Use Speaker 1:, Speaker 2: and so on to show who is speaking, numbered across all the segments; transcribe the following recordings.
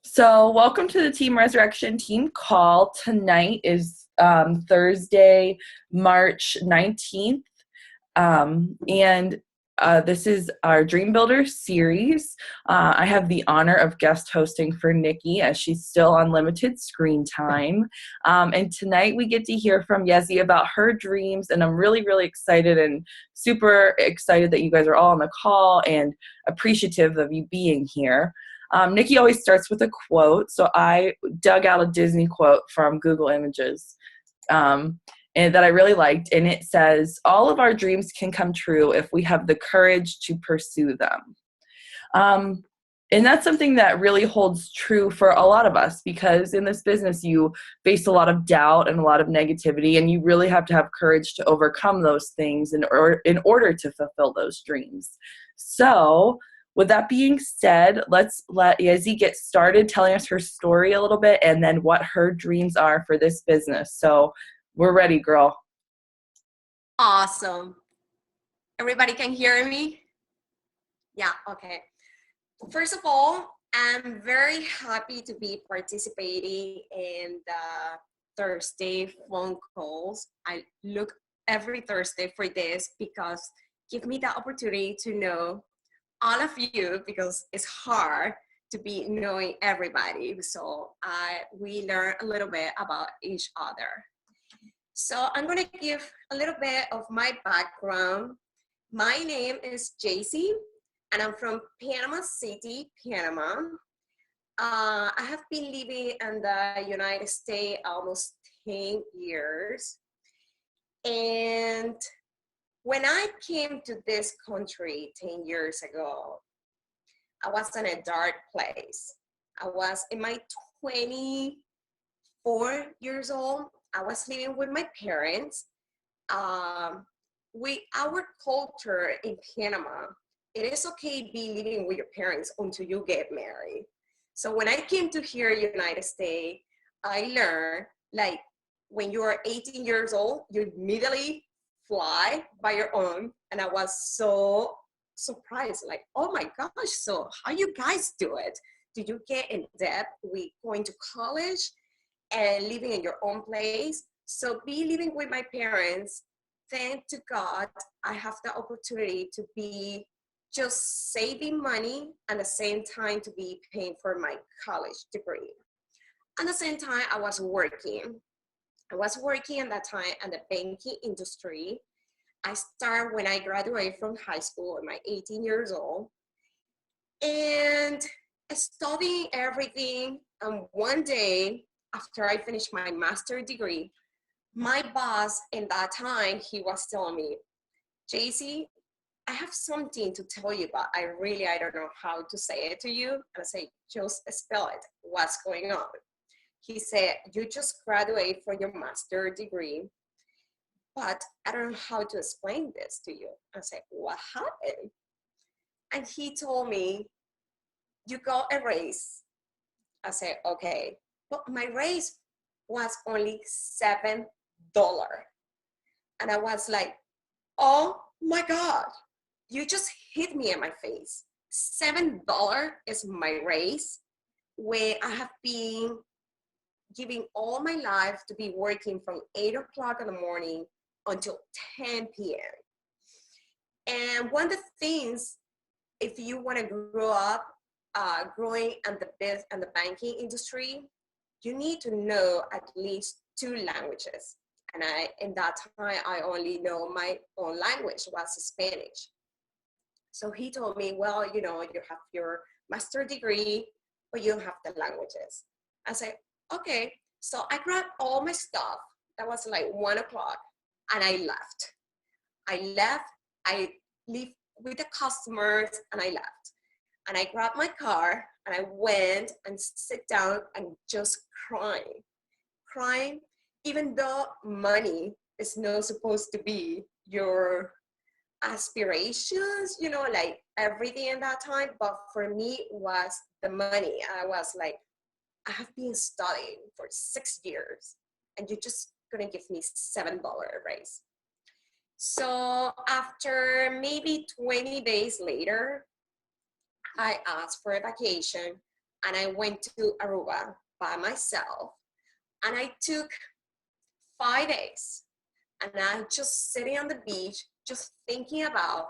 Speaker 1: So, welcome to the Team Resurrection team call. Tonight is Thursday, March 19th. And this is our Dream Builder series. I have the honor of guest hosting for Nikki as she's still on limited screen time. And tonight we get to hear from Yheizzi about her dreams. And I'm really, really excited and super excited that you guys are all on the call and appreciative of you being here. Nikki always starts with a quote, so I dug out a Disney quote from Google Images and that I really liked, and it says, "All of our dreams can come true if we have the courage to pursue them." Um, and that's something that really holds true for a lot of us, because in this business you face a lot of doubt and a lot of negativity, and you really have to have courage to overcome those things in order to fulfill those dreams. So with that being said, let's let Yheizzi get started telling us her story a little bit and then what her dreams are for this business. So we're ready, girl.
Speaker 2: Awesome. Everybody can hear me? Yeah, okay. First of all, I'm very happy to be participating in the Thursday phone calls. I look every Thursday for this because give me the opportunity to know all of you, because it's hard to be knowing everybody. So we learn a little bit about each other. So I'm going to give a little bit of my background. My name is Yheizzi, and I'm from Panama City, Panama. I have been living in the United States almost 10 years. And when I came to this country 10 years ago, I was in a dark place. I was in my 24 years old. I was living with my parents. Our culture in Panama, it is okay to be living with your parents until you get married. So when I came to here, United States, I learned like when you are 18 years old, you immediately fly by your own. And I was so surprised, like, oh my gosh, so how you guys do it? Did you get in debt with going to college and living in your own place? So be living with my parents. Thank to God, I have the opportunity to be just saving money and at the same time to be paying for my college degree. At the same time, I was working. I was working at that time in the banking industry. I started when I graduated from high school at my 18 years old. And studying everything. And one day, after I finished my master's degree, my boss in that time, he was telling me, Yheizzi, I have something to tell you, but I don't know how to say it to you. And I say, just spell it. What's going on? He said, you just graduated from your master's degree, but I don't know how to explain this to you. I said, what happened? And he told me, you got a raise. I said, okay, but my raise was only $7. And I was like, oh my God, you just hit me in my face. $7 is my raise, where I have been giving all my life to be working from 8 o'clock in the morning until 10 p.m. And one of the things, if you want to grow up, growing in the banking industry, you need to know at least 2 languages. And in that time, I only know my own language was Spanish. So he told me, well, you have your master's degree, but you don't have the languages. I said, okay. So I grabbed all my stuff. That was like 1 o'clock, and I left. I lived with the customers, and I left. And I grabbed my car, and I went and sit down and just crying, even though money is not supposed to be your aspirations, like everything in that time. But for me, it was the money. I was like, I have been studying for 6 years, and you're just gonna give me $7 raise. So after maybe 20 days later, I asked for a vacation. and I went to Aruba by myself. And I took 5 days, and I'm just sitting on the beach, just thinking about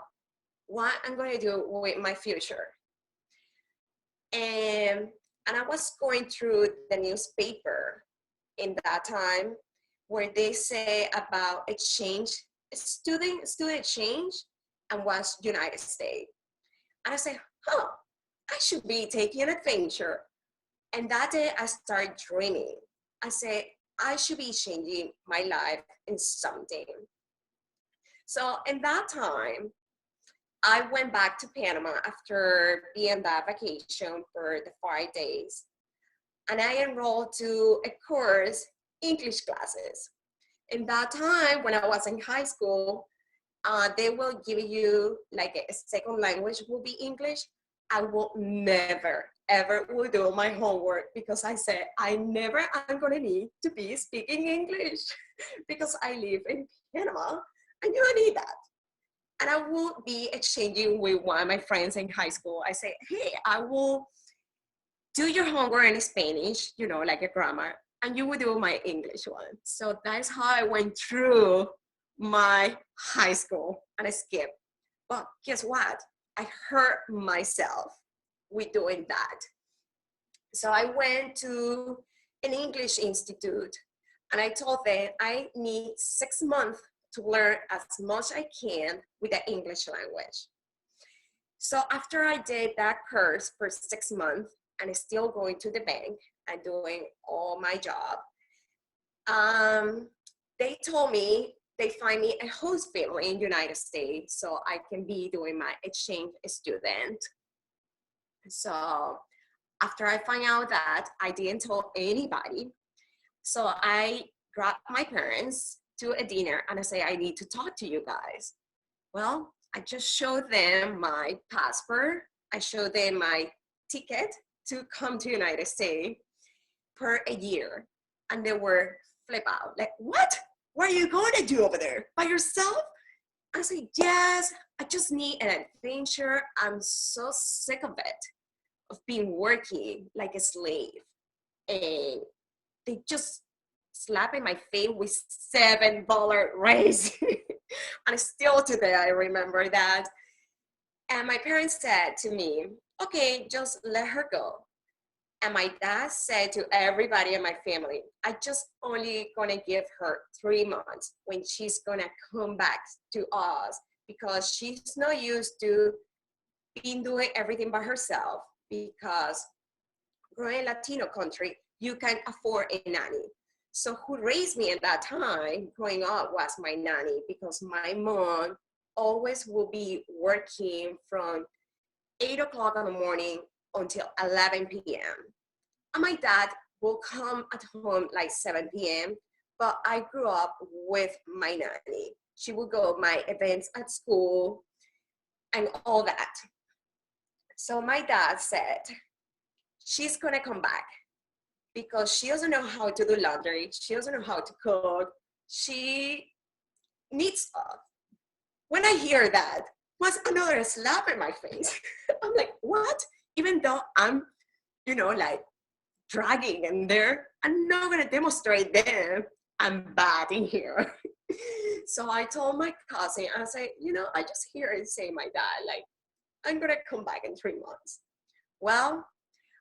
Speaker 2: what I'm going to do with my future. And I was going through the newspaper in that time where they say about exchange, student exchange, and was United States. And I said, I should be taking an adventure. And that day I started dreaming. I said, I should be changing my life in something. So in that time, I went back to Panama after being that vacation for the 5 days. And I enrolled to a course, English classes. In that time, when I was in high school, they will give you like a second language will be English. I will never, ever will do my homework because I said, I never am gonna need to be speaking English because I live in Panama and you don't need that. And I will be exchanging with one of my friends in high school. I say, hey, I will do your homework in Spanish, like a grammar, and you will do my English one. So that's how I went through my high school and I skipped. But guess what? I hurt myself with doing that. So I went to an English institute and I told them I need 6 months to learn as much I can with the English language. So after I did that course for 6 months and still going to the bank and doing all my job, they told me they find me a host family in the United States so I can be doing my exchange student. So after I find out that, I didn't tell anybody. So I grabbed my parents to a dinner and I say, I need to talk to you guys. Well, I just showed them my passport. I showed them my ticket to come to United States for a year. And they were flip out, like, what? What are you going to do over there? By yourself? I said, yes, I just need an adventure. I'm so sick of it, of being working like a slave. And they just slap in my face with $7 raise. And still today, I remember that. And my parents said to me, okay, just let her go. And my dad said to everybody in my family, I just only gonna give her 3 months when she's gonna come back to us because she's not used to being doing everything by herself because growing in Latino country, you can afford a nanny. So who raised me at that time growing up was my nanny because my mom always will be working from 8 o'clock in the morning until 11 p.m. And my dad will come at home like 7 p.m. But I grew up with my nanny. She would go to my events at school and all that. So my dad said, she's gonna come back because she doesn't know how to do laundry. She doesn't know how to cook. She needs stuff. When I hear that, was another slap in my face. I'm like, what? Even though I'm, like dragging in there, I'm not gonna demonstrate them I'm bad in here. So I told my cousin, I said, I just hear it say my dad, like, I'm gonna come back in 3 months. Well,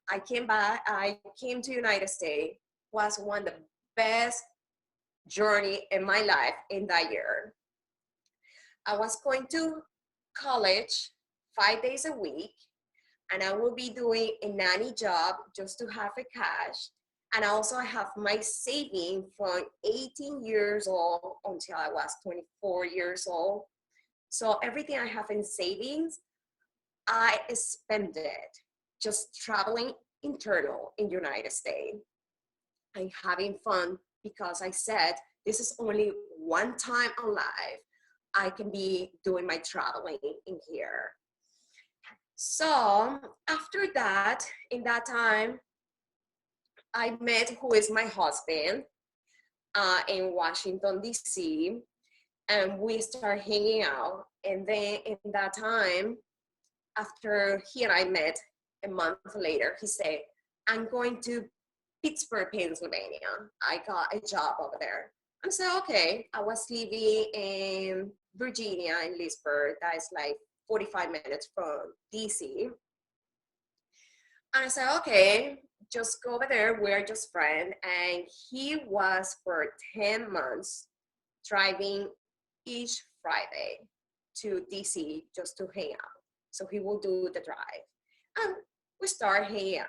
Speaker 2: I came back, I came to United States, was one of the best journey in my life in that year. I was going to college 5 days a week, and I will be doing a nanny job just to have a cash. And I also have my saving from 18 years old until I was 24 years old. So everything I have in savings, I spend it just traveling internal in the United States and having fun because I said, this is only one time alive I can be doing my traveling in here. So after that, in that time, I met who is my husband in Washington, D.C., and we started hanging out. And then in that time, after he and I met a month later, he said, I'm going to Pittsburgh, Pennsylvania. I got a job over there. I said, okay. I was living in Virginia, in Leesburg. That is like 45 minutes from DC. And I said, okay, just go over there. We're just friends. And he was for 10 months driving each Friday to DC just to hang out. So he will do the drive. And we start hanging out.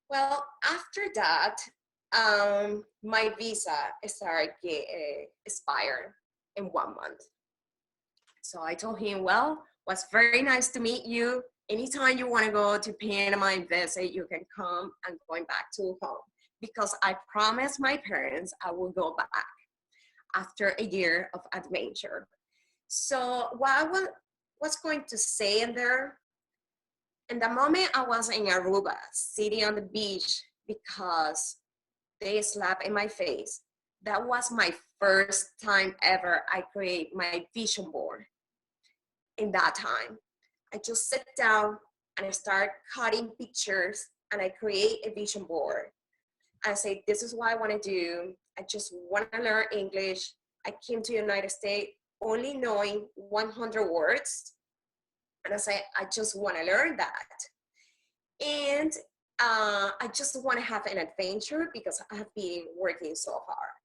Speaker 2: Well, after that, my visa started expire in 1 month. So I told him, well, was very nice to meet you. Anytime you want to go to Panama and visit, you can come. I'm going back to home because I promised my parents I will go back after a year of adventure. So what I was going to say in there, in the moment I was in Aruba, sitting on the beach because they slapped in my face. That was my first time ever I create my vision board. In that time, I just sit down and I start cutting pictures and I create a vision board. I say, this is what I want to do. I just want to learn English. I came to the United States only knowing 100 words. And I say, I just want to learn that. And I just want to have an adventure because I have been working so hard.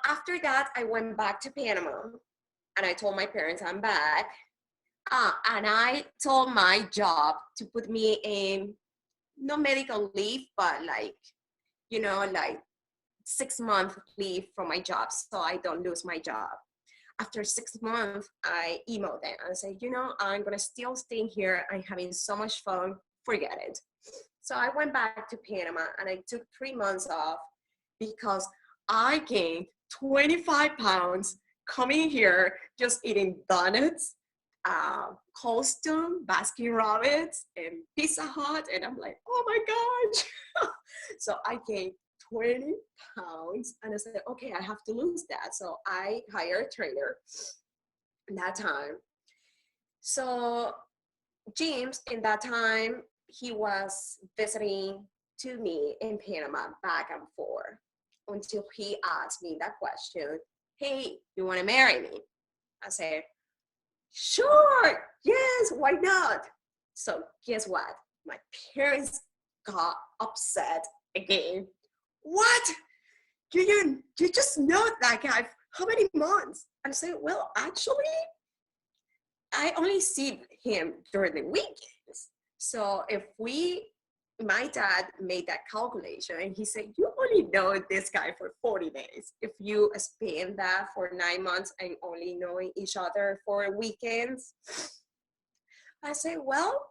Speaker 2: After that, I went back to Panama and I told my parents I'm back. And I told my job to put me in, no medical leave, but like, like 6-month leave from my job so I don't lose my job. After 6 months, I emailed them and said, I'm going to still stay here. I'm having so much fun. Forget it. So I went back to Panama and I took 3 months off because I gained 25 pounds coming here, just eating donuts, Cold Stone, Baskin Robbins, and Pizza Hut. And I'm like, oh my gosh. So I gained 20 pounds and I said, okay, I have to lose that. So I hired a trainer that time. So James, in that time, he was visiting to me in Panama back and forth until he asked me that question, hey, you want to marry me? I said, sure, yes, why not? So guess what? My parents got upset again. What? You just know that guy. How many months? And I said, well, actually, I only see him during the weekends. So my dad made that calculation and he said, you only know this guy for 40 days. If you spend that for 9 months and only knowing each other for weekends. I said, well,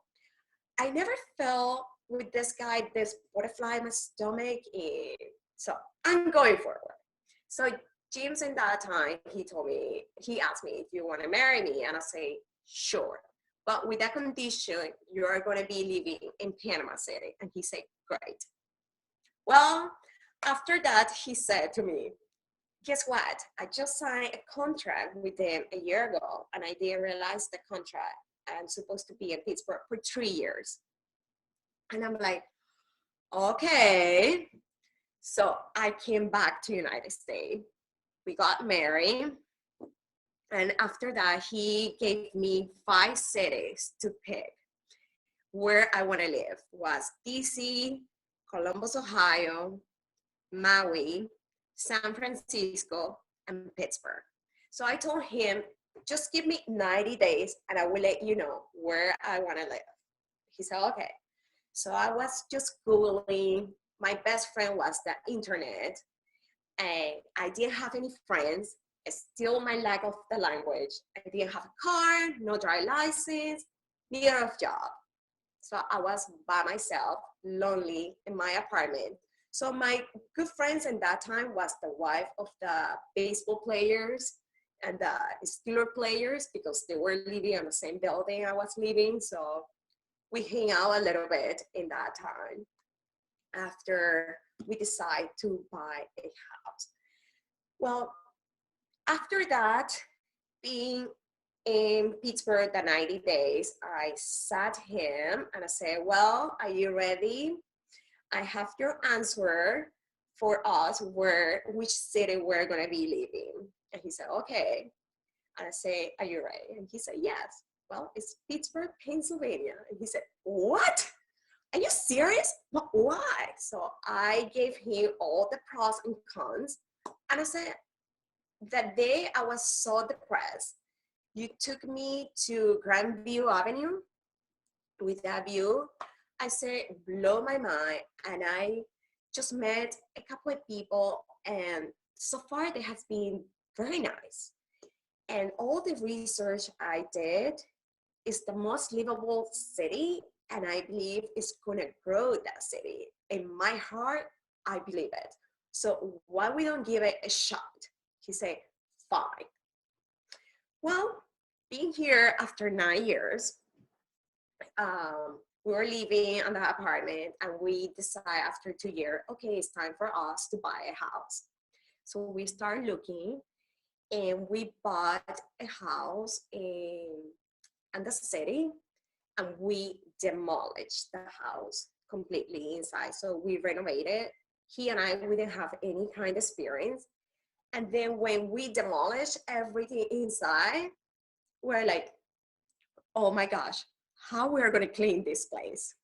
Speaker 2: I never felt with this guy, this butterfly in my stomach. So I'm going forward. So James in that time, he asked me if you want to marry me. And I say, sure. But with that condition, you are going to be living in Panama City. And he said, great. Well, after that, he said to me, guess what? I just signed a contract with them a year ago. And I didn't realize the contract. I'm supposed to be in Pittsburgh for 3 years. And I'm like, okay. So I came back to United States. We got married. And after that, he gave me 5 cities to pick where I want to live. Was DC, Columbus, Ohio, Maui, San Francisco, and Pittsburgh. So I told him, just give me 90 days and I will let you know where I want to live. He said, okay. So I was just Googling. My best friend was the internet. And I didn't have any friends. It's still my lack of the language. I didn't have a car, no driver's license, neither of job. So I was by myself, lonely in my apartment. So my good friends in that time was the wife of the baseball players and the Steeler players because they were living in the same building I was living. So we hang out a little bit in that time after we decide to buy a house. Well, after that, being in Pittsburgh, the 90 days, I sat him and I said, well, are you ready? I have your answer for us which city we're going to be living. And he said, okay. And I say, are you ready? And he said, yes. Well, it's Pittsburgh, Pennsylvania. And he said, what? Are you serious? But why? So I gave him all the pros and cons. And I said, that day I was so depressed. You took me to Grandview Avenue with that view. I said, blow my mind. And I just met a couple of people, and so far they have been very nice. And all the research I did is the most livable city, and I believe it's gonna grow that city. In my heart, I believe it. So why we don't give it a shot? He said, fine. Well, being here after 9 years, we were living in the apartment, and we decided after 2 years, okay, it's time for us to buy a house. So we started looking, and we bought a house in the city, and we demolished the house completely inside. So we renovated. He and I, we didn't have any kind of experience. And then when we demolished everything inside, we're like, oh my gosh, how we're going to clean this place.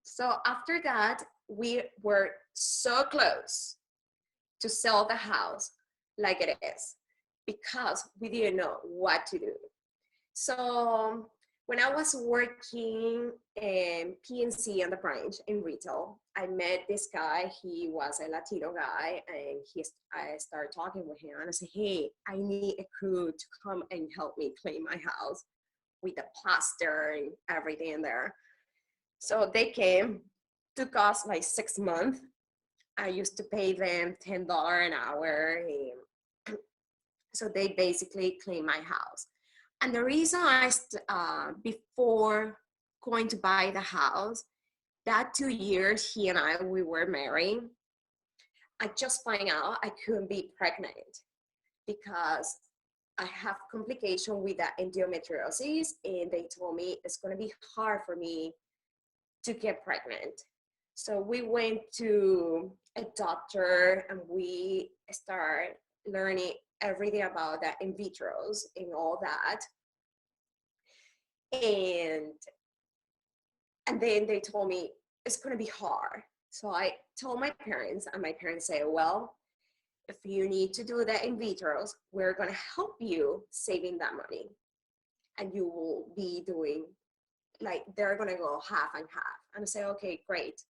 Speaker 2: So after that, we were so close to sell the house like it is, because we didn't know what to do. So when I was working in PNC on the branch in retail, I met this guy. He was a Latino guy, and I started talking with him, and I said, hey, I need a crew to come and help me clean my house with the plaster and everything in there. So they came, took us like 6 months. I used to pay them $10 an hour. So they basically cleaned my house. And the reason before going to buy the house, that 2 years he and I, we were married, I just find out I couldn't be pregnant because I have complication with the endometriosis, and they told me it's going to be hard for me to get pregnant. So we went to a doctor, and we started learning everything about the in vitros and all that. And then they told me it's going to be hard. So I told my parents, and my parents say, well, if you need to do the in vitros, we're going to help you saving that money. And you will be doing, like, they're going to go half and half. And I say, okay, great.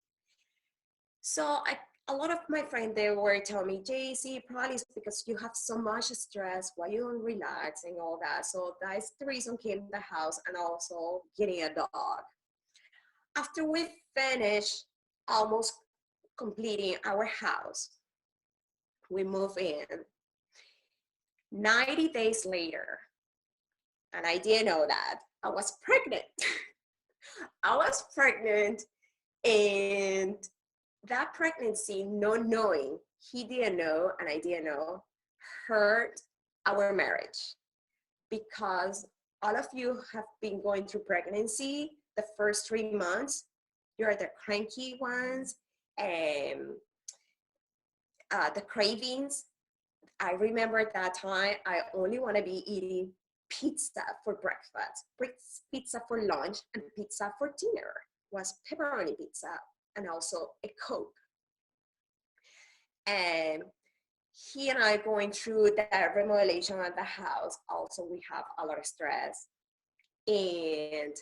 Speaker 2: So a lot of my friends, they were telling me, Yheizzi, probably it's because you have so much stress, why you don't relax and all that. So that's the reason came to the house, and also getting a dog. After we finished almost completing our house, we moved in. 90 days later, and I didn't know that, I was pregnant. I was pregnant, and that pregnancy, not knowing, he didn't know and I didn't know, hurt our marriage. Because all of you have been going through pregnancy, the first 3 months, you're the cranky ones, and the cravings. I remember at that time, I only want to be eating pizza for breakfast, pizza for lunch, and pizza for dinner. Was pepperoni pizza, and also a Coke. And he and I going through the remodelation of the house. Also, we have a lot of stress. And,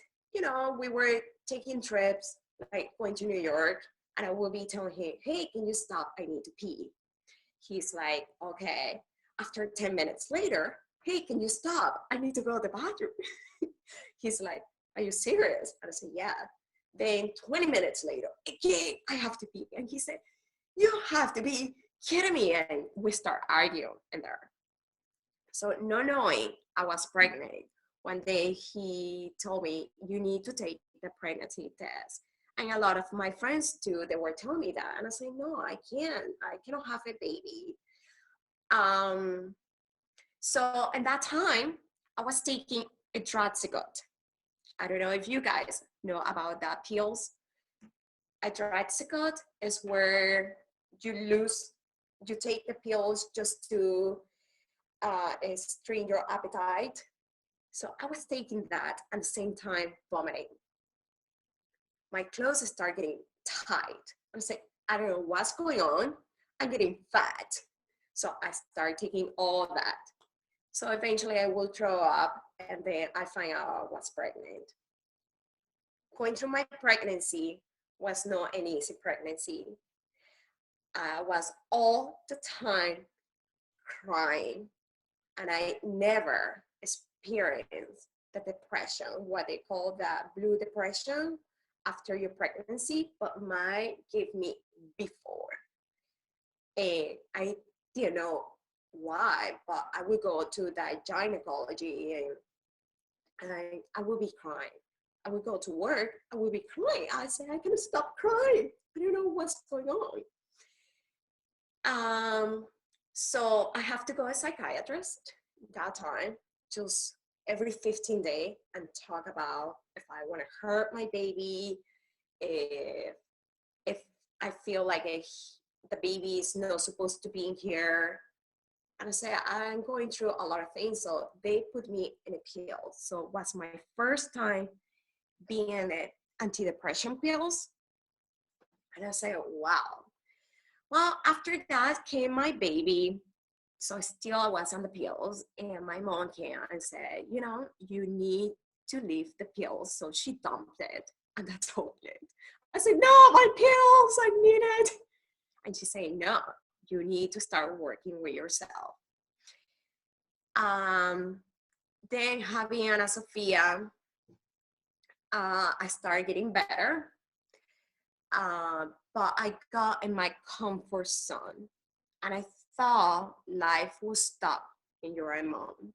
Speaker 2: we were taking trips, like going to New York, and I will be telling him, hey, can you stop? I need to pee. He's like, okay. After 10 minutes later, hey, can you stop? I need to go to the bathroom. He's like, are you serious? And I said, yeah. Then 20 minutes later, again, I have to pee. And he said, you have to be kidding me. And we start arguing in there. So not knowing I was pregnant, one day he told me, you need to take the pregnancy test. And a lot of my friends too, they were telling me that. And I said, no, I cannot have a baby. So in that time, I was taking a Draxigot. I don't know if you guys know about that pills. A Draxigot is where you take the pills just to strain your appetite. So I was taking that at the same time vomiting. My clothes start getting tight. I was like, I don't know what's going on. I'm getting fat. So I start taking all that. So eventually I will throw up, and then I find out I was pregnant. Going through my pregnancy was not an easy pregnancy. I was all the time crying, and I never experienced the depression, what they call the blue depression after your pregnancy, but mine gave me before. And I didn't know why, but I would go to the gynecology, and I would be crying. I would go to work, I would be crying. I said, I can't stop crying. I don't know what's going on. So I have to go to a psychiatrist that time, just every 15 days, and talk about if I want to hurt my baby, if I feel like the baby is not supposed to be in here. And I say, I'm going through a lot of things. So they put me in a pill. So it was my first time being in antidepressant pills. And I say, wow. Well, after that came my baby. So still I was on the pills. And my mom came and said, you need to leave the pills. So she dumped it. And that's all it. I said, no, my pills, I need it. And she said, no, you need to start working with yourself. Then having Ana Sofia, I started getting better. But I got in my comfort zone. And I thought life would stop when you're a mom.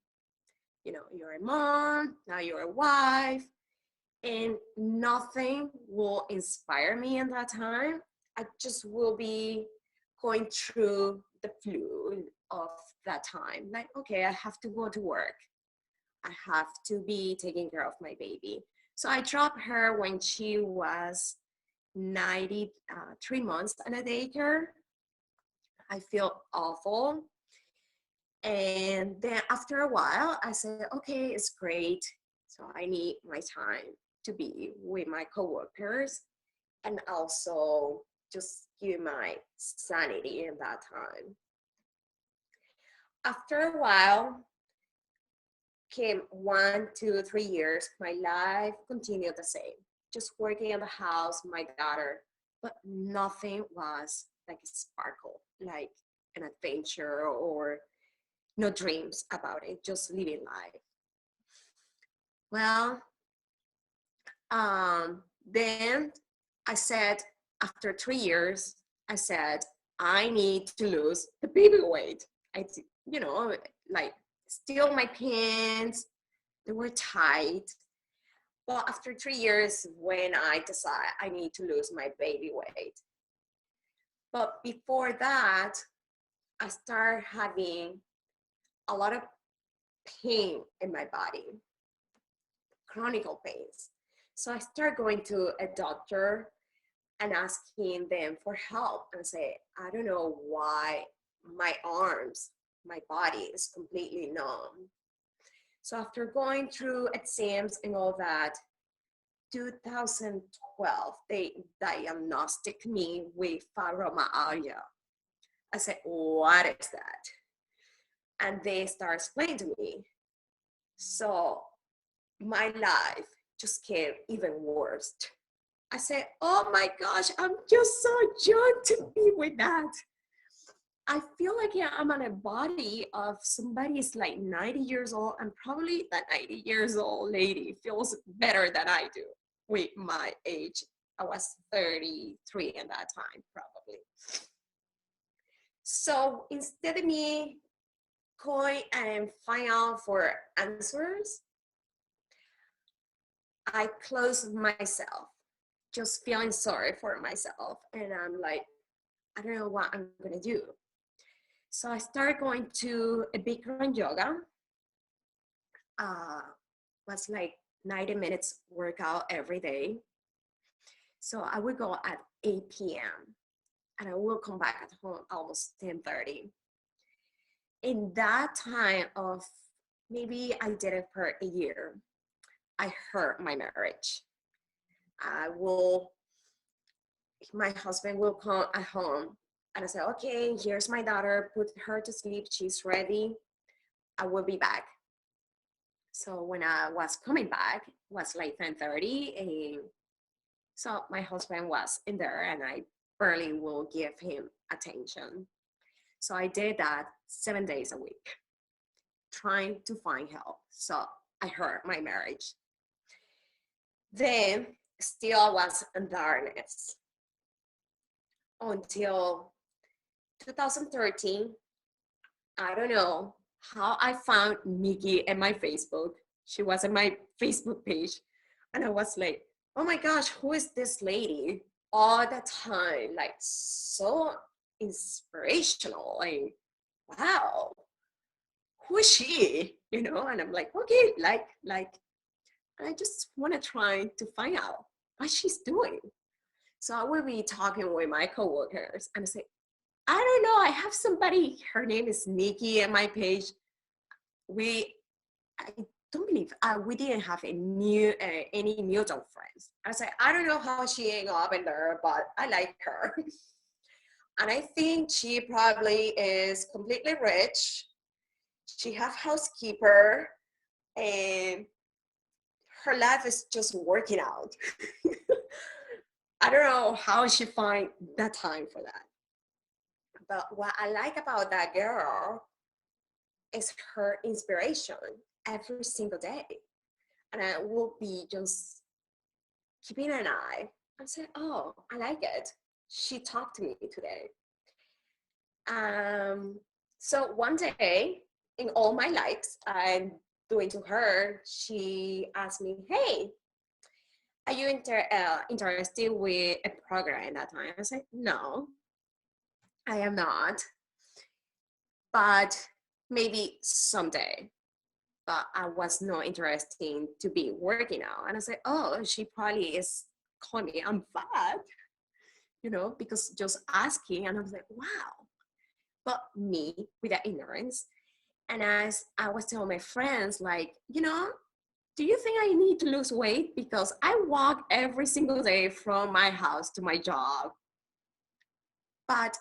Speaker 2: You're a mom, now you're a wife, and nothing will inspire me in that time. I just will be going through the flu of that time. Like, okay, I have to go to work. I have to be taking care of my baby. So I dropped her when she was 93 months in a daycare. I feel awful. And then after a while, I said, okay, it's great. So I need my time to be with my coworkers and also just give my sanity in that time. After a while, came 1, 2, 3 years, my life continued the same. Just working in the house, my daughter, but nothing was like a sparkle, like an adventure or no dreams about it, just living life. Well, then I said, after 3 years, I said, I need to lose the baby weight. Like still my pants, they were tight. Well, after 3 years, when I decide I need to lose my baby weight. But before that, I started having a lot of pain in my body, chronic pains. So I started going to a doctor and asking them for help and say, I don't know why my arms, my body is completely numb. So after going through exams and all that, 2012, they diagnosed me with fibromyalgia. I said, what is that? And they start explaining to me. So my life just became even worse. I said, oh my gosh, I'm just so young to be with that. I feel like I'm on a body of somebody's like 90 years old, and probably that 90 years old lady feels better than I do with my age. I was 33 at that time, probably. So instead of me going and find out for answers, I closed myself, just feeling sorry for myself. And I'm like, I don't know what I'm going to do. So I started going to a Bikram yoga. was like 90 minutes workout every day. So I would go at 8 p.m. and I will come back at home almost 10:30. In that time of maybe I did it for a year, I hurt my marriage. I will, my husband will come at home and I say, okay, here's my daughter, put her to sleep, she's ready, I will be back. So when I was coming back, it was like 10:30, and so my husband was in there and I barely will give him attention. So I did that 7 days a week, trying to find help. So I hurt my marriage. Then still was in darkness until 2013. I don't know how I found Nikki in my Facebook. She was in my Facebook page. And I was like, oh my gosh, who is this lady? All the time, like so inspirational. Like, wow, who is she? You know, and I'm like, okay, and I just want to try to find out what she's doing. So I will be talking with my coworkers and I say, I don't know, I have somebody, her name is Nikki in my page. I don't believe we didn't have any mutual friends. I said, I don't know how she ended up in there, but I like her. And I think she probably is completely rich. She have housekeeper and her life is just working out. I don't know how she find that time for that. But what I like about that girl is her inspiration every single day. And I will be just keeping an eye and say, oh, I like it. She talked to me today. So one day in all my likes I'm doing to her, she asked me, hey, are you interested with a program at that time? I said, no, I am not, but maybe someday. But I was not interested to be working out. And I said, oh, she probably is calling me, I'm fat, you know, because just asking. And I was like, wow. But me with that ignorance. And as I was telling my friends, like, you know, do you think I need to lose weight? Because I walk every single day from my house to my job. But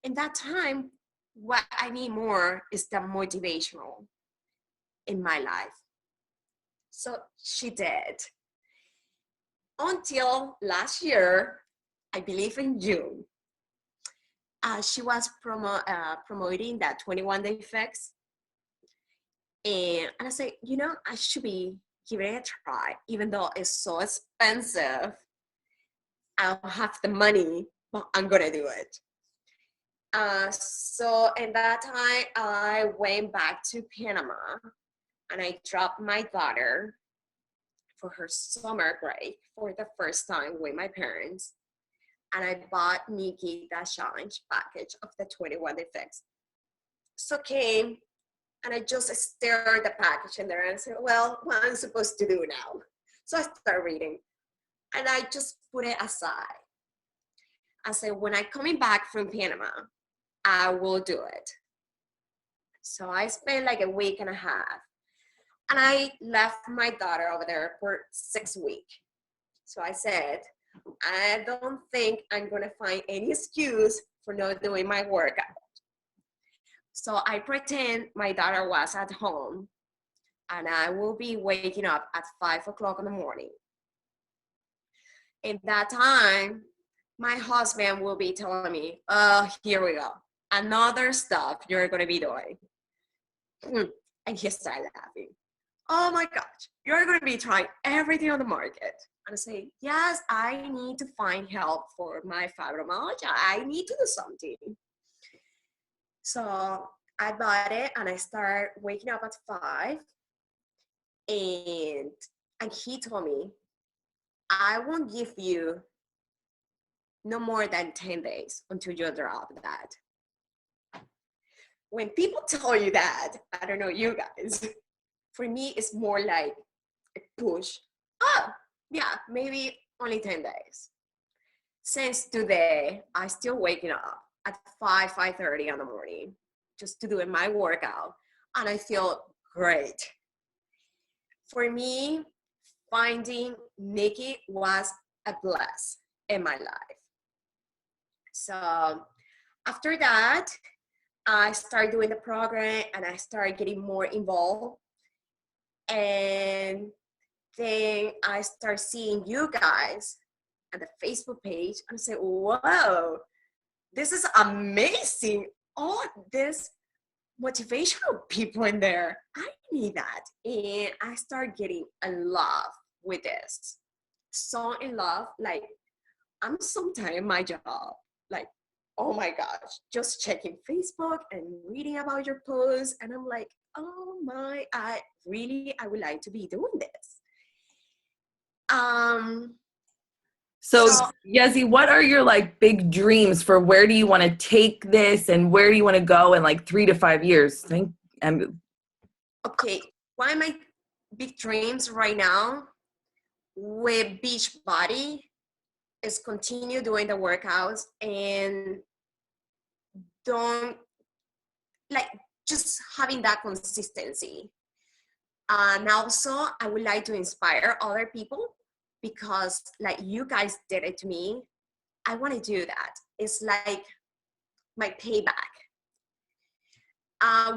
Speaker 2: in that time, what I need more is the motivational in my life. So she did. Until last year, I believe in June, she was promoting that 21-day fix. And I said, you know, I should be giving it a try, even though it's so expensive. I don't have the money, but I'm gonna do it. So in that time, I went back to Panama and I dropped my daughter for her summer break for the first time with my parents. And I bought Nikki that challenge package of the 21-day fix. So came and I just stared at the package in there and said, well, what am I supposed to do now? So I started reading and I just put it aside. I said, when I'm coming back from Panama, I will do it. So I spent like a week and a half and I left my daughter over there for 6 weeks. So I said, I don't think I'm gonna find any excuse for not doing my workout. So I pretend my daughter was at home and I will be waking up at 5 o'clock in the morning. In that time, my husband will be telling me, oh, here we go. Another stuff you're gonna be doing. And he started laughing. Oh my gosh, you're gonna be trying everything on the market. And I say, yes, I need to find help for my fibromyalgia. I need to do something. So I bought it and I started waking up at 5. And he told me, I won't give you no more than 10 days until you drop that. When people tell you that, I don't know you guys, for me, it's more like a push. Oh, yeah, maybe only 10 days. Since today, I still waking up at 5:30 in the morning just to do my workout, and I feel great. For me, finding Nikki was a bless in my life. So after that, I started doing the program and I started getting more involved. And then I start seeing you guys at the Facebook page and I say, whoa, this is amazing. All this motivational people in there. I need that. And I start getting in love with this. So in love, like I'm sometimes in my job, like, oh my gosh, just checking Facebook and reading about your posts. And I'm like, oh my, I would like to be doing this.
Speaker 1: So,
Speaker 2: So
Speaker 1: Yheizzi, what are your like big dreams for where do you want to take this and where do you want to go in like 3 to 5 years?
Speaker 2: okay, one of my big dreams right now with Beachbody is continue doing the workouts and don't like just having that consistency. And also I would like to inspire other people because like you guys did it to me. I want to do that. It's like my payback.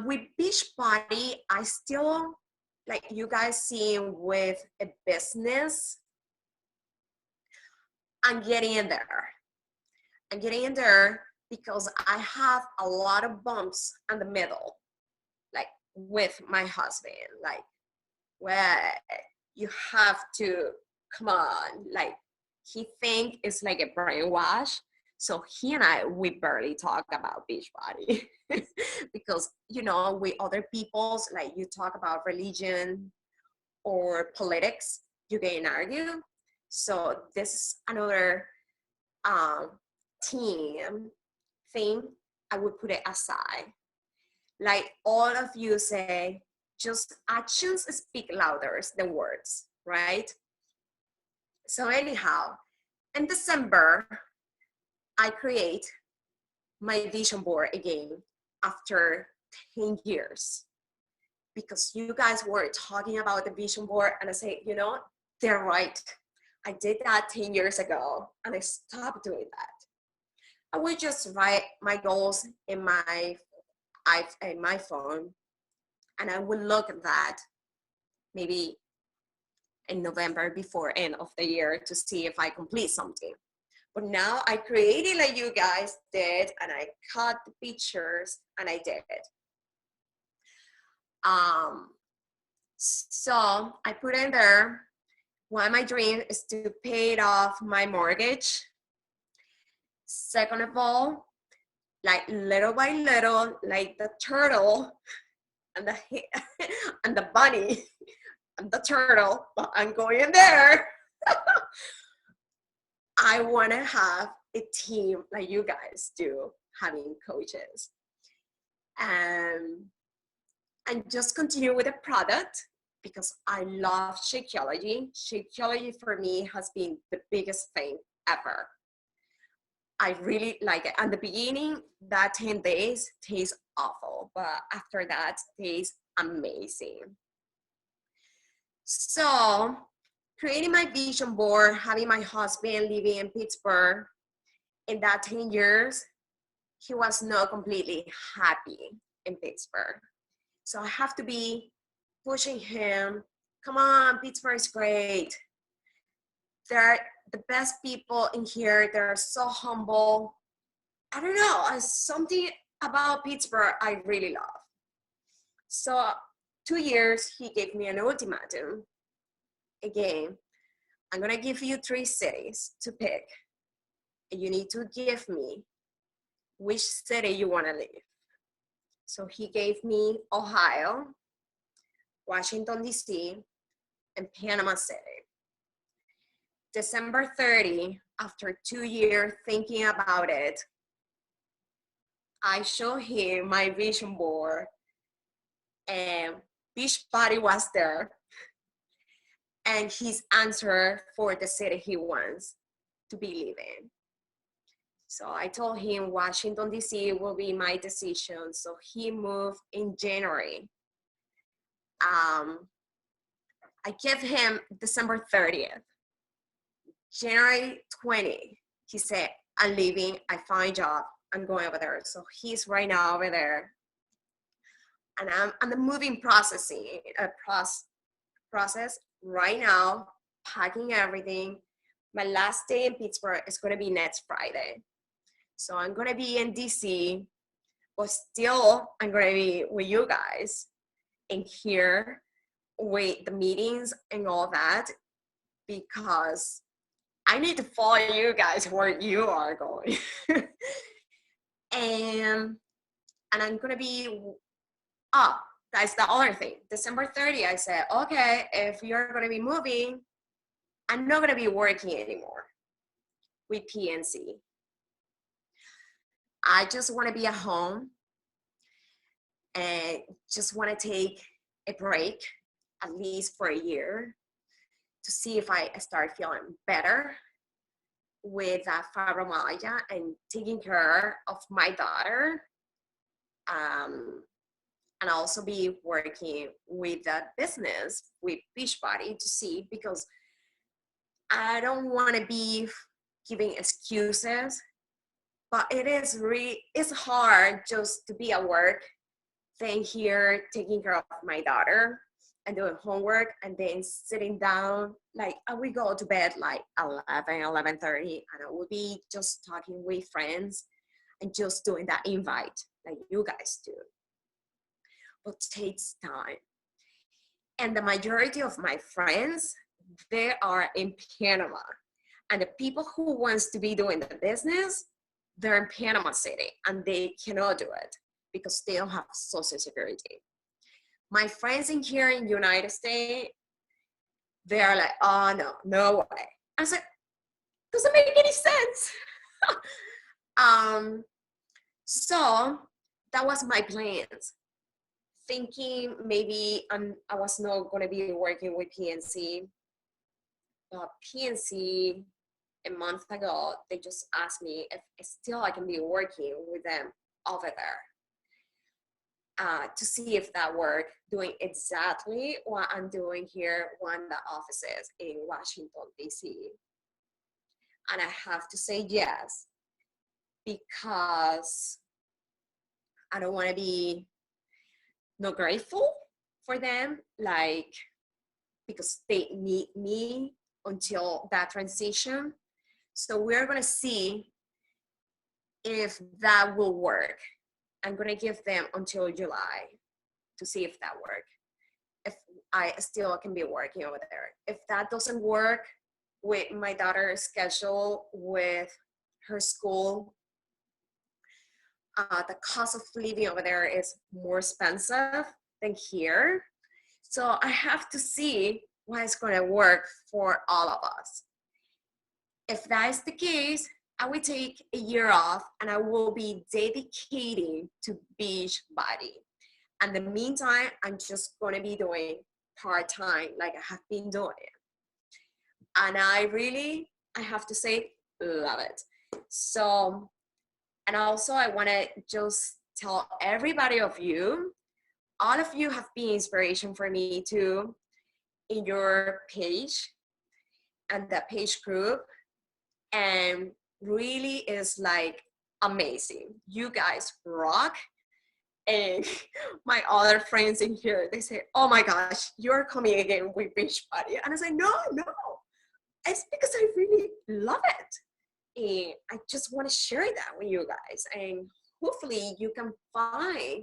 Speaker 2: With Beachbody, I still like you guys seeing with a business. I'm getting in there. I'm getting in there because I have a lot of bumps in the middle, like with my husband. Like, well, you have to come on. Like, he think it's like a brainwash. So he and I, we barely talk about Beachbody because, you know, with other people's, like you talk about religion or politics, you get an argue. So this is another um, team thing. I would put it aside. Like all of you say, just actions speak louder than words, right? So anyhow, in December, I create my vision board again after 10 years because you guys were talking about the vision board and I say, you know, they're right. I did that 10 years ago and I stopped doing that. I would just write my goals in my phone and I would look at that maybe in November before end of the year to see if I complete something. But now I created like you guys did and I cut the pictures and I did it. So I put in there, one of my dreams is to pay off my mortgage. Second of all, like little by little, like the turtle and the and the bunny and the turtle, but I'm going in there. I want to have a team like you guys do, having coaches. And just continue with the product because I love Shakeology. Shakeology for me has been the biggest thing ever. I really like it. At the beginning, that 10 days tastes awful, but after that, tastes amazing. So, creating my vision board, having my husband living in Pittsburgh, in that 10 years, he was not completely happy in Pittsburgh. So I have to be pushing him. Come on, Pittsburgh is great. They're the best people in here. They're so humble. I don't know, something about Pittsburgh I really love. So 2 years, he gave me an ultimatum. Again, I'm gonna give you 3 cities to pick. And you need to give me which city you wanna live. So he gave me Ohio, Washington, D.C., and Panama City. December 30, after 2 years thinking about it, I showed him my vision board and Beachbody was there, and his answer for the city he wants to be living. So I told him Washington, D.C. will be my decision. So he moved in January. I gave him December 30th. January 20, he said, I'm leaving, I find a job, I'm going over there. So he's right now over there. And I'm on the moving process right now, packing everything. My last day in Pittsburgh is gonna be next Friday. So I'm gonna be in DC, but still I'm gonna be with you guys in here with the meetings and all that, because I need to follow you guys where you are going. and I'm gonna be that's the other thing. December 30th, I said, okay, if you're gonna be moving, I'm not gonna be working anymore with PNC. I just wanna be at home and just wanna take a break, at least for a year, to see if I start feeling better with fibromyalgia and taking care of my daughter. And also be working with that business with Beachbody to see, because I don't want to be giving excuses, but it's hard just to be at work, then here taking care of my daughter and doing homework, and then sitting down, like I would go to bed like 11:30, and I would be just talking with friends and just doing that invite like you guys do. But takes time. And the majority of my friends, they are in Panama. And the people who wants to be doing the business, they're in Panama City and they cannot do it because they don't have Social Security. My friends in here in the United States, they are like, oh no way. I was like, doesn't make any sense. So that was my plans. Thinking maybe I was not going to be working with PNC, but PNC a month ago, they just asked me if still I can be working with them over there, to see if that work, doing exactly what I'm doing here, one of the offices in Washington, D.C. And I have to say yes, because I don't want to be not grateful for them, like, because they need me until that transition. So we're gonna see if that will work. I'm gonna give them until July to see if that works. If I still can be working over there. If that doesn't work with my daughter's schedule, with her school, the cost of living over there is more expensive than here. So I have to see what is going to work for all of us. If that is the case, I will take a year off and I will be dedicating to Beachbody. And in the meantime, I'm just going to be doing part-time like I have been doing. And I have to say, love it. So, and also I want to just tell everybody of you, all of you have been inspiration for me too in your page and the page group, and really is like amazing. You guys rock. And my other friends in here, they say, oh my gosh, you're coming again with Beachbody. And I say, no, it's because I really love it. And I just want to share that with you guys. And hopefully you can find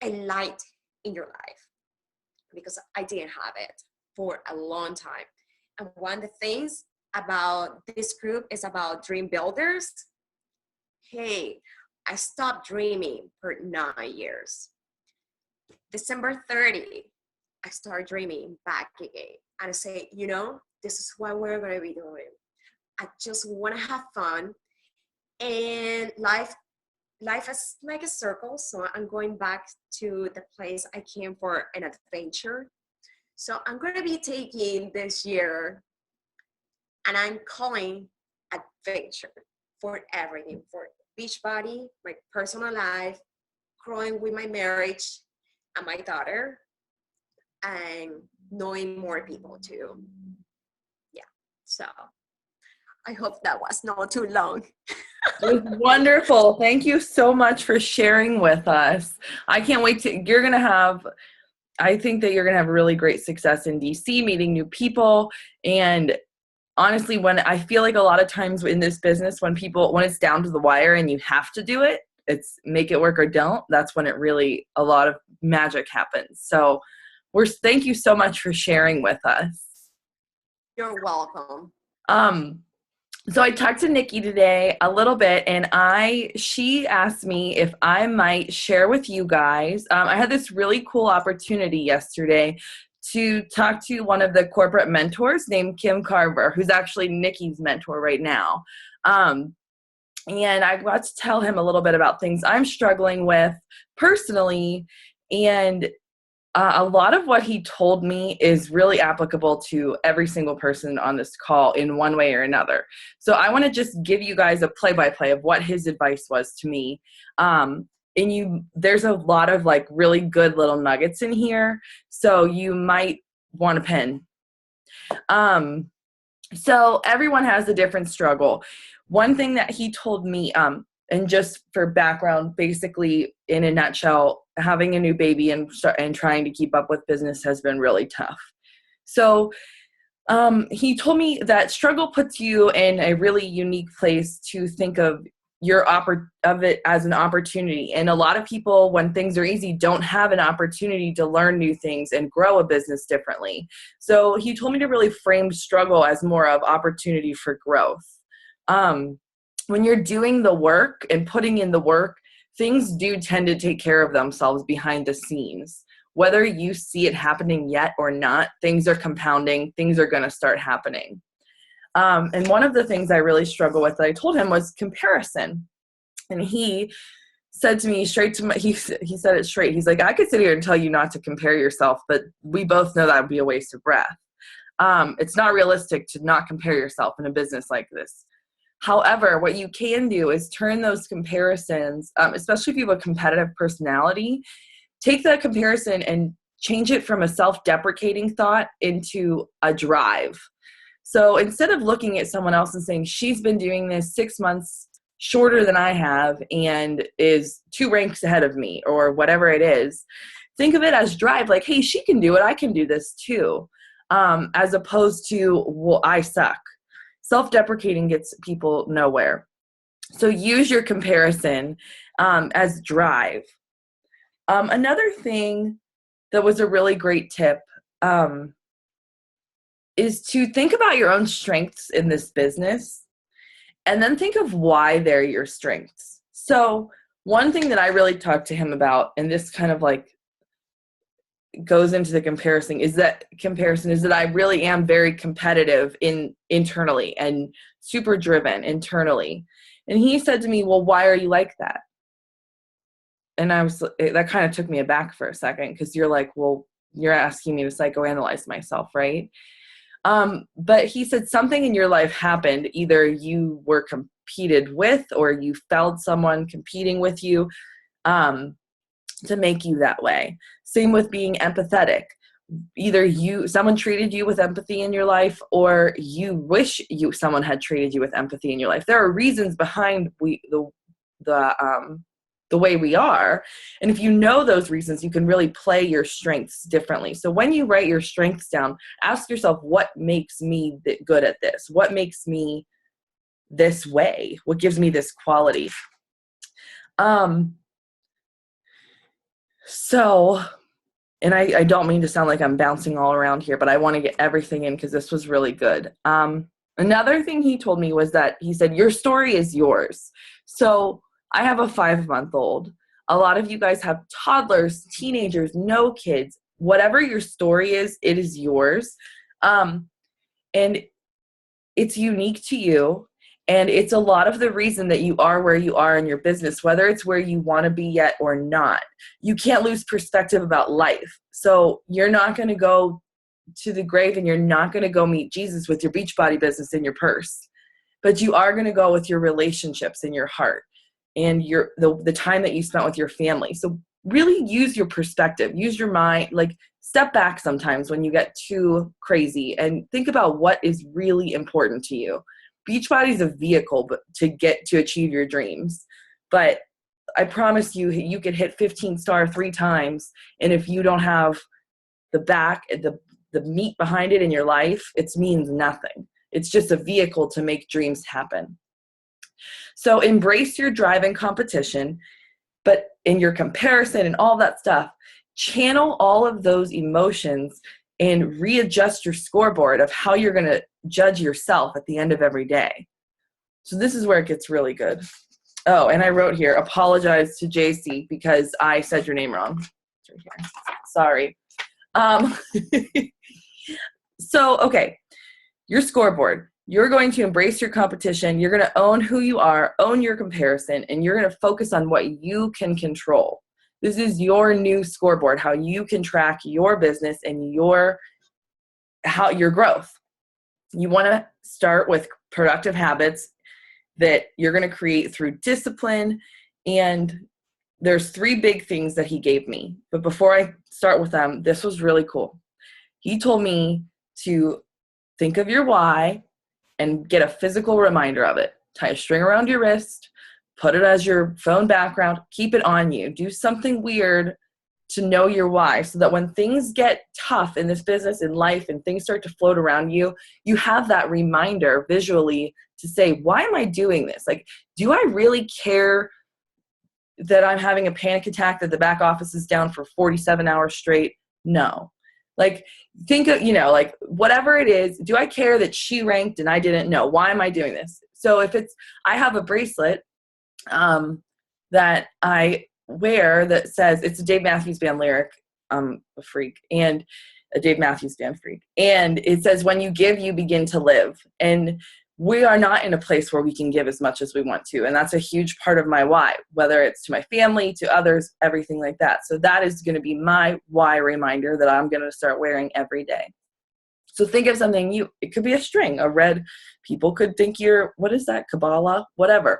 Speaker 2: a light in your life, because I didn't have it for a long time. And one of the things about this group is about dream builders. Hey, I stopped dreaming for 9 years. December 30, I started dreaming back again. And I say, this is what we're going to be doing. I just want to have fun. And life life is like a circle. So I'm going back to the place I came for an adventure. So I'm going to be taking this year, and I'm calling adventure for everything, for Beachbody, my personal life, growing with my marriage and my daughter, and knowing more people too. Yeah. So I hope that was not too long.
Speaker 1: It was wonderful. Thank you so much for sharing with us. I can't wait I think that you're going to have really great success in DC, meeting new people. And honestly, when I feel like a lot of times in this business, when it's down to the wire and you have to do it, it's make it work or don't. That's when a lot of magic happens. So thank you so much for sharing with us.
Speaker 2: You're welcome.
Speaker 1: So I talked to Nikki today a little bit, and she asked me if I might share with you guys. I had this really cool opportunity yesterday to talk to one of the corporate mentors named Kim Carver, who's actually Nikki's mentor right now. And I got to tell him a little bit about things I'm struggling with personally, and a lot of what he told me is really applicable to every single person on this call in one way or another. So I want to just give you guys a play-by-play of what his advice was to me. There's a lot of like really good little nuggets in here, so you might want a pen. So everyone has a different struggle. One thing that he told me, and just for background, basically in a nutshell, having a new baby and trying to keep up with business has been really tough. So he told me that struggle puts you in a really unique place to think of it as an opportunity. And a lot of people, when things are easy, don't have an opportunity to learn new things and grow a business differently. So he told me to really frame struggle as more of opportunity for growth. When you're doing the work and putting in the work, things do tend to take care of themselves behind the scenes. Whether you see it happening yet or not, things are compounding, things are going to start happening. And one of the things I really struggle with that I told him was comparison. And he said to me he said it straight. He's like, I could sit here and tell you not to compare yourself, but we both know that would be a waste of breath. It's not realistic to not compare yourself in a business like this. However, what you can do is turn those comparisons, especially if you have a competitive personality, take that comparison and change it from a self-deprecating thought into a drive. So instead of looking at someone else and saying, she's been doing this 6 months shorter than I have and is 2 ranks ahead of me or whatever it is, think of it as drive, like, hey, she can do it, I can do this too, as opposed to, well, I suck. Self-deprecating gets people nowhere. So use your comparison as drive. Another thing that was a really great tip is to think about your own strengths in this business and then think of why they're your strengths. So one thing that I really talked to him about, and this kind of like goes into the comparison is that I really am very competitive internally and super driven internally. And he said to me, well, why are you like that? And that kind of took me aback for a second, because you're like, well, you're asking me to psychoanalyze myself, right? But he said something in your life happened. Either you were competed with or you felt someone competing with you to make you that way. Same with being empathetic. Either someone treated you with empathy in your life, or you wish someone had treated you with empathy in your life. There are reasons behind the way we are. And if you know those reasons, you can really play your strengths differently. So when you write your strengths down, ask yourself, what makes me good at this? What makes me this way? What gives me this quality? So, and I don't mean to sound like I'm bouncing all around here, but I want to get everything in because this was really good. Another thing he told me was that he said, your story is yours. So I have a 5-month-old. A lot of you guys have toddlers, teenagers, no kids. Whatever your story is, it is yours. And it's unique to you. And it's a lot of the reason that you are where you are in your business, whether it's where you want to be yet or not. You can't lose perspective about life. So you're not going to go to the grave and you're not going to go meet Jesus with your Beachbody business in your purse, but you are going to go with your relationships in your heart and the time that you spent with your family. So really use your perspective, use your mind, like step back sometimes when you get too crazy and think about what is really important to you. Beachbody is a vehicle to achieve your dreams. But I promise you, you could hit 15-star 3 times. And if you don't have the meat behind it in your life, it means nothing. It's just a vehicle to make dreams happen. So embrace your drive and competition, but in your comparison and all that stuff, channel all of those emotions and readjust your scoreboard of how you're going to judge yourself at the end of every day. So this is where it gets really good. Oh, and I wrote here, apologize to JC because I said your name wrong. It's right here. Sorry. So, okay, your scoreboard. You're going to embrace your competition. You're going to own who you are, own your comparison, and you're going to focus on what you can control. This is your new scoreboard, how you can track your business and your growth. You want to start with productive habits that you're going to create through discipline. And there's 3 big things that he gave me. But before I start with them, this was really cool. He told me to think of your why and get a physical reminder of it. Tie a string around your wrist, put it as your phone background, keep it on you. Do something weird to know your why so that when things get tough in this business, in life, and things start to float around you, you have that reminder visually to say, why am I doing this? Like, do I really care that I'm having a panic attack that the back office is down for 47 hours straight? No. Like, think of, like whatever it is, do I care that she ranked and I didn't know? Why am I doing this? So if I have a bracelet that I wear that says, it's a Dave Matthews Band lyric, a freak, and a Dave Matthews Band freak. And it says, when you give, you begin to live. And we are not in a place where we can give as much as we want to. And that's a huge part of my why, whether it's to my family, to others, everything like that. So that is going to be my why reminder that I'm going to start wearing every day. So think of something it could be a string, a red, people could think what is that? Kabbalah, whatever.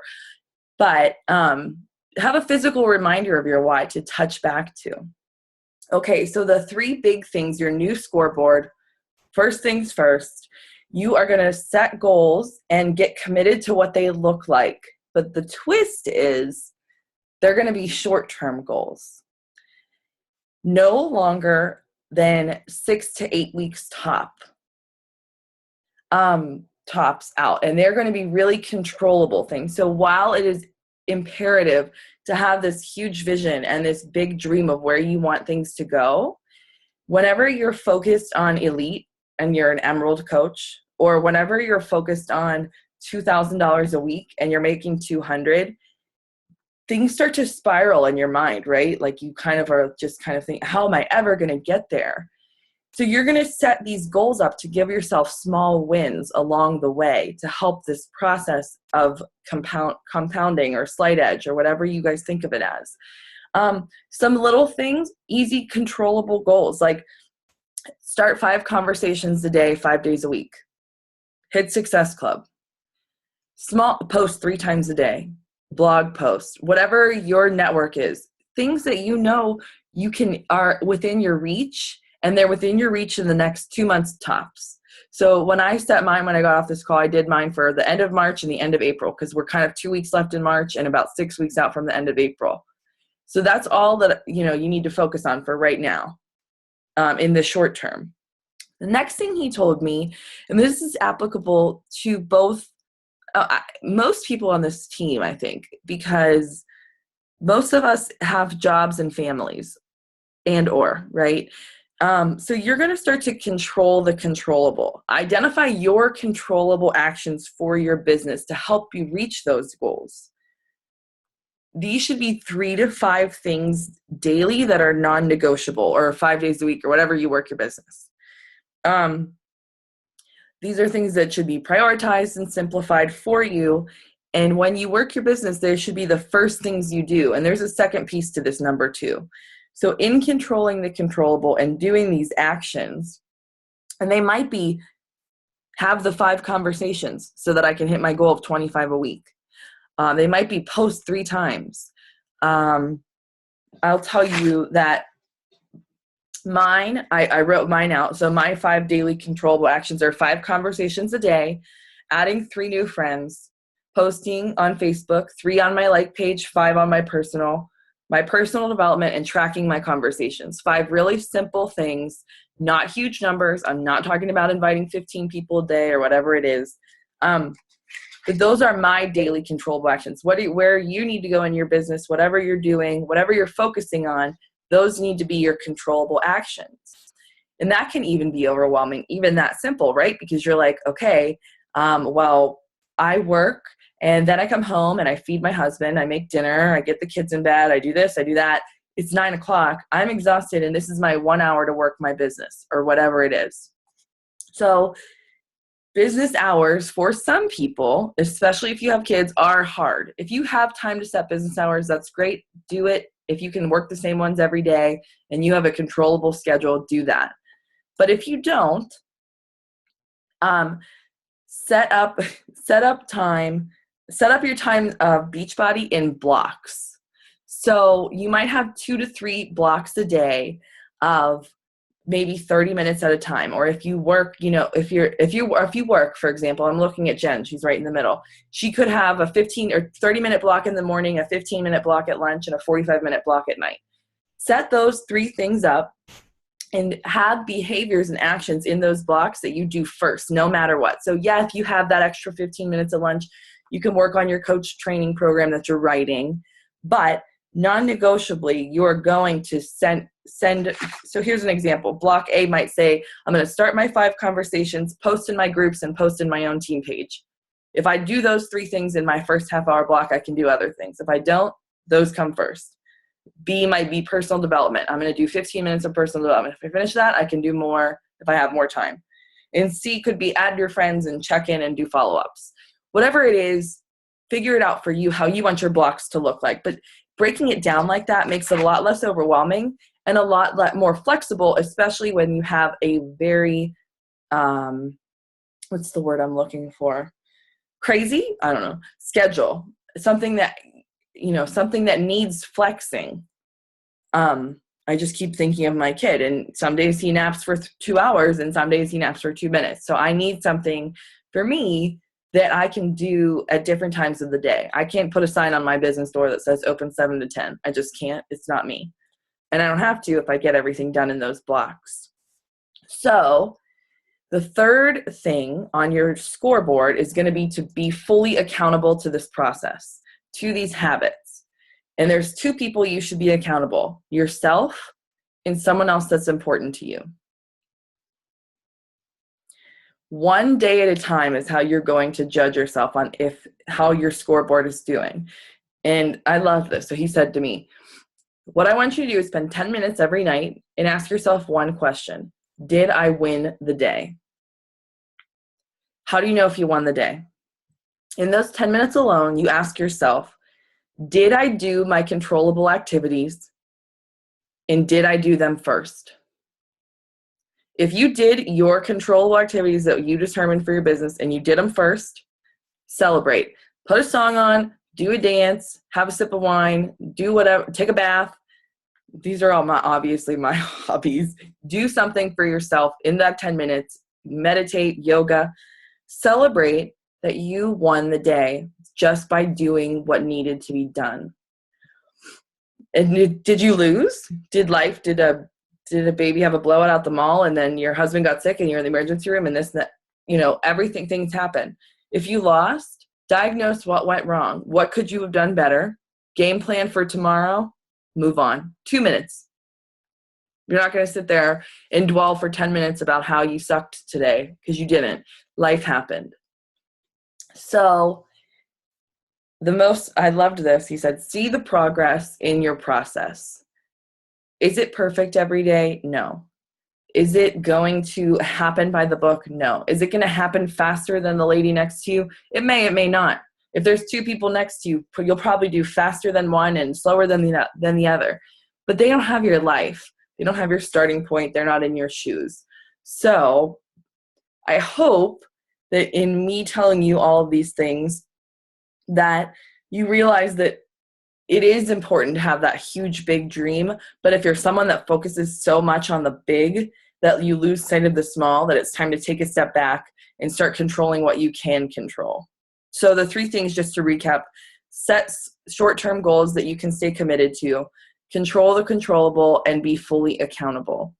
Speaker 1: But have a physical reminder of your why to touch back to. Okay, so the 3 big things, your new scoreboard, first things first, you are going to set goals and get committed to what they look like. But the twist is they're going to be short-term goals. No longer than 6 to 8 weeks tops out. And they're going to be really controllable things. So while it is imperative to have this huge vision and this big dream of where you want things to go, whenever you're focused on elite and you're an emerald coach, or whenever you're focused on $2,000 a week and you're making 200, things start to spiral in your mind, right? Like you kind of are just kind of think, how am I ever going to get there? So you're going to set these goals up to give yourself small wins along the way to help this process of compounding or slight edge or whatever you guys think of it as. Some little things, easy, controllable goals, like start 5 conversations a day, 5 days a week. Hit Success Club. Small post 3 times a day. Blog post. Whatever your network is. Things that you are within your reach, and they're within your reach in the next 2 months tops. So when I set mine, when I got off this call, I did mine for the end of March and the end of April, because we're kind of 2 weeks left in March and about 6 weeks out from the end of April. So that's all that you need to focus on for right now in the short term. The next thing he told me, and this is applicable to both, most people on this team, I think, because most of us have jobs and families right? So you're going to start to control the controllable. Identify your controllable actions for your business to help you reach those goals. These should be 3 to 5 things daily that are non-negotiable, or 5 days a week, or whatever you work your business. These are things that should be prioritized and simplified for you. And when you work your business, there should be the first things you do. And there's a second piece to this, number 2. So in controlling the controllable and doing these actions, and they might be have the 5 conversations so that I can hit my goal of 25 a week. They might be post 3 times. I'll tell you that mine, I wrote mine out. So my 5 daily controllable actions are 5 conversations a day, adding 3 new friends, posting on Facebook, 3 on my like page, 5 on my personal development, and tracking my conversations. 5 really simple things, not huge numbers. I'm not talking about inviting 15 people a day or whatever it is. But those are my daily controllable actions. Where you need to go in your business, whatever you're doing, whatever you're focusing on, those need to be your controllable actions. And that can even be overwhelming, even that simple, right? Because you're like, okay, well, I work and then I come home and I feed my husband, I make dinner, I get the kids in bed, I do this, I do that. It's 9 o'clock. I'm exhausted and this is my 1 hour to work my business or whatever it is. So business hours for some people, especially if you have kids, are hard. If you have time to set business hours, that's great. Do it. If you can work the same ones every day and you have a controllable schedule, do that. But if you don't, set up your time of Beachbody in blocks. So you might have 2 to 3 blocks a day of maybe 30 minutes at a time. Or if you work, if you work, for example, I'm looking at Jen, she's right in the middle. She could have a 15 or 30 minute block in the morning, a 15-minute block at lunch, and a 45-minute block at night. Set those 3 things up and have behaviors and actions in those blocks that you do first, no matter what. So yeah, if you have that extra 15 minutes at lunch, you can work on your coach training program that you're writing, but non-negotiably, you're going to send. So here's an example. Block A might say, I'm going to start my 5 conversations, post in my groups, and post in my own team page. If I do those 3 things in my first half-hour block, I can do other things. If I don't, those come first. B might be personal development. I'm going to do 15 minutes of personal development. If I finish that, I can do more if I have more time. And C could be add your friends and check in and do follow-ups. Whatever it is, figure it out for you how you want your blocks to look like. But breaking it down like that makes it a lot less overwhelming and a lot more flexible, especially when you have a very, what's the word I'm looking for? Crazy? I don't know. Schedule. Something that needs flexing. I just keep thinking of my kid, and some days he naps for 2 hours and some days he naps for 2 minutes. So I need something for me that I can do at different times of the day. I can't put a sign on my business door that says open 7 to 10. I just can't. It's not me. And I don't have to if I get everything done in those blocks. So the third thing on your scoreboard is going to be fully accountable to this process, to these habits. And there's 2 people you should be accountable: yourself and someone else that's important to you. 1 day at a time is how you're going to judge yourself on how your scoreboard is doing. And I love this. So he said to me, what I want you to do is spend 10 minutes every night and ask yourself one question. Did I win the day? How do you know if you won the day? In those 10 minutes alone, you ask yourself, did I do my controllable activities? And did I do them first? If you did your controllable activities that you determined for your business and you did them first, celebrate. Put a song on, do a dance, have a sip of wine, do whatever, take a bath. These are all obviously my hobbies. Do something for yourself in that 10 minutes. Meditate, yoga. Celebrate that you won the day just by doing what needed to be done. And did you lose? Did a baby have a blowout at the mall and then your husband got sick and you're in the emergency room and this and that, things happen. If you lost, diagnose what went wrong. What could you have done better? Game plan for tomorrow, move on. 2 minutes. You're not going to sit there and dwell for 10 minutes about how you sucked today because you didn't. Life happened. So I loved this. He said, see the progress in your process. Is it perfect every day? No. Is it going to happen by the book? No. Is it going to happen faster than the lady next to you? It may not. If there's two people next to you, you'll probably do faster than one and slower than the other. But they don't have your life. They don't have your starting point. They're not in your shoes. So I hope that in me telling you all of these things, that you realize that it is important to have that huge, big dream. But if you're someone that focuses so much on the big that you lose sight of the small, that it's time to take a step back and start controlling what you can control. So the 3 things, just to recap: set short-term goals that you can stay committed to, control the controllable, and be fully accountable.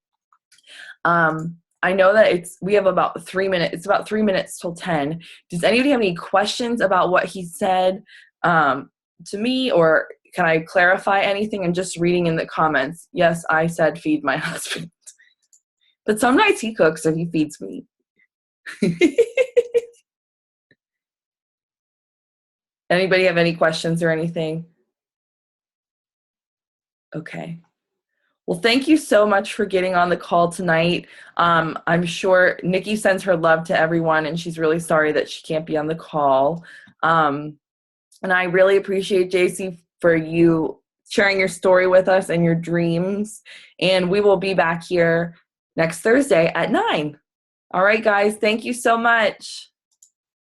Speaker 1: I know that we have about 3 minutes. It's about 3 minutes till 10. Does anybody have any questions about what he said to me, or can I clarify anything? I'm just reading in the comments. Yes, I said feed my husband. But some nights he cooks and he feeds me. Anybody have any questions or anything? Okay. Well, thank you so much for getting on the call tonight. I'm sure Nikki sends her love to everyone, and she's really sorry that she can't be on the call. And I really appreciate, Yheizzi, for you sharing your story with us and your dreams. And we will be back here next Thursday at 9. All right, guys. Thank you so much.